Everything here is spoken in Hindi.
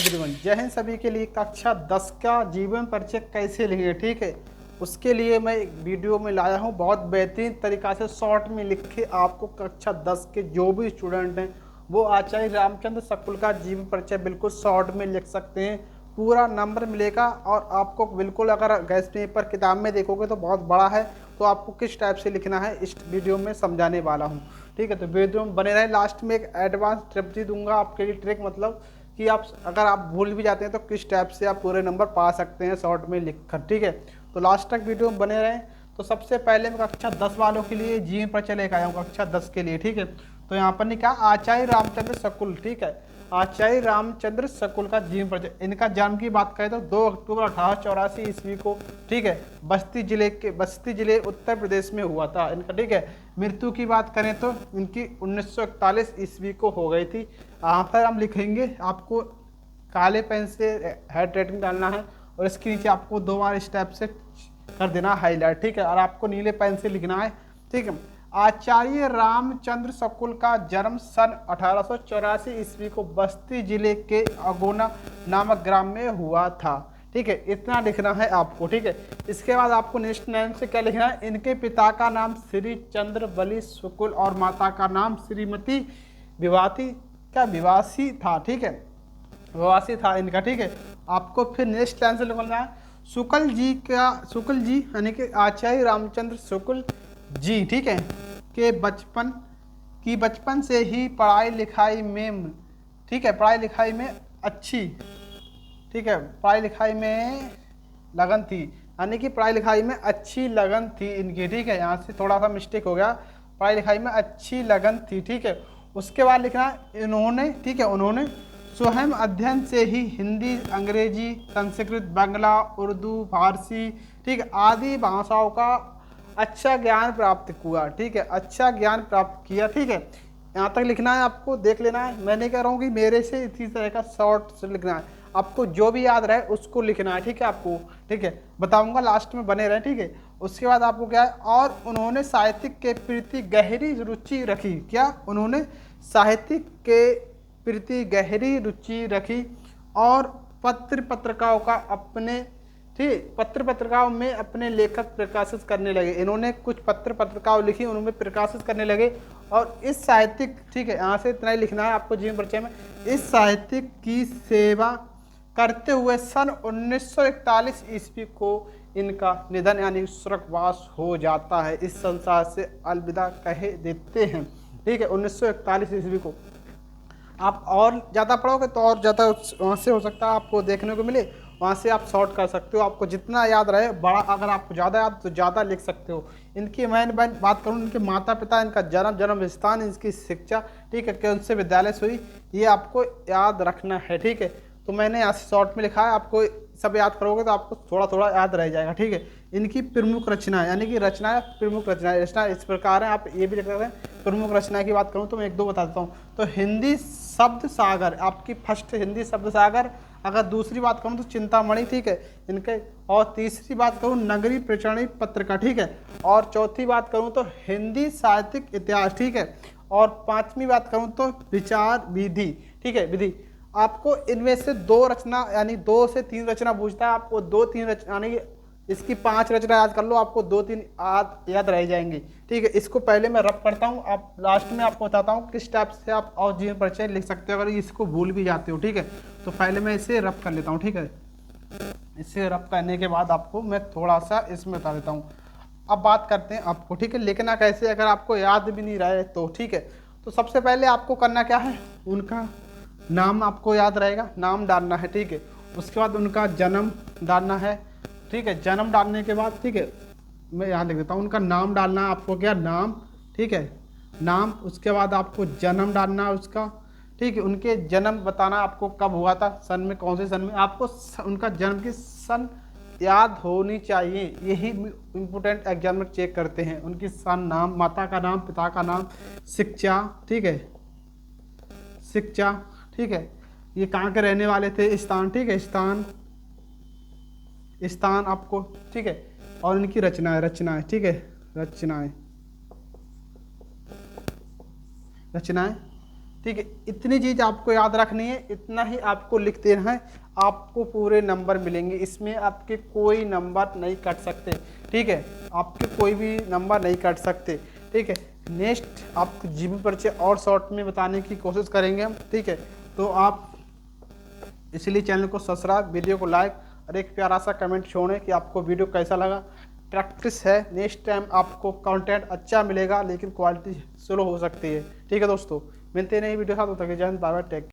एवरीवन, जय हिंद सभी के लिए। कक्षा 10 का जीवन परिचय कैसे लिखेंगे, ठीक है, उसके लिए मैं एक वीडियो में लाया हूँ। बहुत बेहतरीन तरीक़ा से शॉर्ट में लिख के आपको कक्षा 10 के जो भी स्टूडेंट हैं वो आचार्य रामचंद्र शकुल का जीवन परिचय बिल्कुल शॉर्ट में लिख सकते हैं। पूरा नंबर मिलेगा और आपको बिल्कुल, अगर गैस पेपर किताब में देखोगे तो बहुत बड़ा है, तो आपको किस टाइप से लिखना है इस वीडियो में समझाने वाला हूँ, ठीक है। तो वीडियो में बने रहे। लास्ट में एक एडवांस टिप भी दूंगा आपके लिए, ट्रिक मतलब कि आप अगर आप भूल भी जाते हैं तो किस टाइप से आप पूरे नंबर पा सकते हैं शॉर्ट में लिखकर, ठीक है। तो लास्ट तक वीडियो में बने रहें। तो सबसे पहले मैं कक्षा 10 वालों के लिए जीवन परिचय लेकर आया हूँ, कक्षा 10 के लिए, ठीक है। तो यहाँ पर लिखा आचार्य रामचंद्र शकुल, ठीक है, आचार्य रामचंद्र शकुल का जीवन परिचय। इनका जन्म की बात करें तो 2 अक्टूबर 1884 ईस्वी को, ठीक है, बस्ती जिले उत्तर प्रदेश में हुआ था इनका, ठीक है। मृत्यु की बात करें तो इनकी 1941 ईस्वी को हो गई थी। यहाँ पर हम लिखेंगे, आपको काले पेन से हेड राइटिंग डालना है और इसके नीचे आपको 2 बार स्टेप से कर देना हाईलाइट, ठीक है, और आपको नीले पेन से लिखना है, ठीक है। आचार्य रामचंद्र शकुल का जन्म सन 1884 ईस्वी को बस्ती जिले के अगोना नामक ग्राम में हुआ था, ठीक है। इतना लिखना है आपको, ठीक है। इसके बाद आपको नेक्स्ट नेम से क्या लिखना है, इनके पिता का नाम श्री चंद्र बली शकुल और माता का नाम श्रीमती विवासी था, ठीक है, विवासी था इनका, ठीक है। आपको फिर नेक्स्ट लाइन से लिखना है शुक्ल जी यानी कि आचार्य रामचंद्र शुक्ल जी, ठीक है, के बचपन से ही पढ़ाई लिखाई में, ठीक है, पढ़ाई लिखाई में अच्छी, ठीक है, पढ़ाई लिखाई में लगन थी, यानी कि पढ़ाई लिखाई में अच्छी लगन थी इनकी, ठीक है। यहाँ से थोड़ा सा मिस्टेक हो गया, पढ़ाई लिखाई में अच्छी लगन थी, ठीक है। उसके बाद लिखना इन्होंने, ठीक है, उन्होंने स्वयं अध्ययन से ही हिंदी, अंग्रेजी, संस्कृत, बांग्ला, उर्दू, फारसी, ठीक है, आदि भाषाओं का अच्छा ज्ञान प्राप्त हुआ, ठीक है, अच्छा ज्ञान प्राप्त किया, ठीक है। यहाँ तक लिखना है, आपको देख लेना है। मैं नहीं कह रहा हूँ कि मेरे से इसी तरह का शॉर्ट से लिखना है, आपको जो भी याद रहे उसको लिखना है, ठीक है, आपको, ठीक है, बताऊंगा, लास्ट में बने रहे, ठीक है। उसके बाद आपको क्या है, और उन्होंने साहित्य के प्रति गहरी रुचि रखी, क्या, उन्होंने साहित्य के प्रति गहरी रुचि रखी और पत्रिकाओं का अपने, ठीक, पत्रिकाओं में अपने लेखक प्रकाशित करने लगे। इन्होंने कुछ पत्रिकाओं लिखी, उनमें प्रकाशित करने लगे और इस साहित्यिक, ठीक है, यहाँ से इतना ही लिखना है आपको जीवन परिचय में। इस साहित्यिक की सेवा करते हुए सन 1941 ईस्वी को इनका निधन यानी स्वर्गवास हो जाता है, इस संसार से अलविदा कह देते हैं, ठीक है, 1941 ईस्वी को। आप और ज़्यादा पढ़ोगे तो और ज़्यादा वहाँ से हो सकता है आपको देखने को मिले, वहाँ से आप शॉर्ट कर सकते हो, आपको जितना याद रहे बड़ा, अगर आपको ज़्यादा याद तो ज़्यादा लिख सकते हो। इनकी मैं बात करूँ, इनके माता पिता, इनका जन्म स्थान, इनकी शिक्षा, ठीक है, कौन से विद्यालय से हुई, ये आपको याद रखना है, ठीक है। तो मैंने यहाँ से शॉर्ट में लिखा है, आपको सब याद करोगे तो आपको थोड़ा थोड़ा याद रह जाएगा, ठीक है। इनकी प्रमुख रचना यानी कि प्रमुख रचना इस प्रकार है, आप ये भी लिख सकते हैं। प्रमुख रचना की बात करूँ तो मैं 1-2 बता देता हूँ। तो हिंदी शब्द सागर आपकी फर्स्ट हिंदी शब्द सागर, अगर दूसरी बात करूँ तो चिंतामणि, ठीक है, इनके, और तीसरी बात करूँ नगरी प्रचरणी पत्रिका, ठीक है, और चौथी बात करूँ तो हिंदी साहित्यिक इतिहास, ठीक है, और 5वीं बात करूँ तो विचार विधि, ठीक है, विधि। आपको इनमें से 2 रचना यानी 2 से 3 रचना पूछता है, आपको 2-3 रचना यानी इसकी 5 रचना याद कर लो, आपको 2-3 याद रह जाएंगी, ठीक है। इसको पहले मैं रब करता हूँ, आप लास्ट में आपको बताता हूँ किस टाइप से आप और जीवन परिचय लिख सकते हो अगर इसको भूल भी जाते हो, ठीक है। तो पहले मैं इसे रब कर लेता हूँ, ठीक है। इसे रब करने के बाद आपको मैं थोड़ा सा इसमें बता देता हूँ। अब बात करते हैं आपको, ठीक है, लिखना कैसे, अगर आपको याद भी नहीं रहे तो, ठीक है। तो सबसे पहले आपको करना क्या है, उनका नाम आपको याद रहेगा, नाम डालना है, ठीक है। उसके बाद उनका जन्म डालना है, ठीक है, जन्म डालने के बाद, ठीक है, मैं यहाँ लिख देता हूँ, उनका नाम डालना है आपको, क्या, नाम, ठीक है, नाम। उसके बाद आपको जन्म डालना है उसका, ठीक है, उनके जन्म बताना आपको कब हुआ था, सन में, कौन से सन में, आपको उनका जन्म की सन याद होनी चाहिए, यही इम्पोर्टेंट एग्जाम में चेक करते हैं। उनकी सन, नाम, माता का नाम, पिता का नाम, शिक्षा, ठीक है, शिक्षा, ठीक है, ये कहाँ के रहने वाले थे, स्थान, ठीक है, स्थान आपको, ठीक है, और इनकी रचनाएं, ठीक है, रचनाएं, ठीक है, इतनी चीज़ आपको याद रखनी है, इतना ही आपको लिख देना है, आपको पूरे नंबर मिलेंगे। इसमें आपके कोई नंबर नहीं कट सकते, ठीक है, आपके कोई भी नंबर नहीं कट सकते, ठीक है। नेक्स्ट आपको जीबी परिचय और शॉर्ट में बताने की कोशिश करेंगे हम, ठीक है। तो आप इसलिए चैनल को सब्सक्राइब, वीडियो को लाइक और एक प्यारा सा कमेंट छोड़ें कि आपको वीडियो कैसा लगा। प्रैक्टिस है, नेक्स्ट टाइम आपको कंटेंट अच्छा मिलेगा लेकिन क्वालिटी स्लो हो सकती है, ठीक है दोस्तों। मिलते हैं नई वीडियो साथ, तक जय हिंद, बाय बाय, टेक।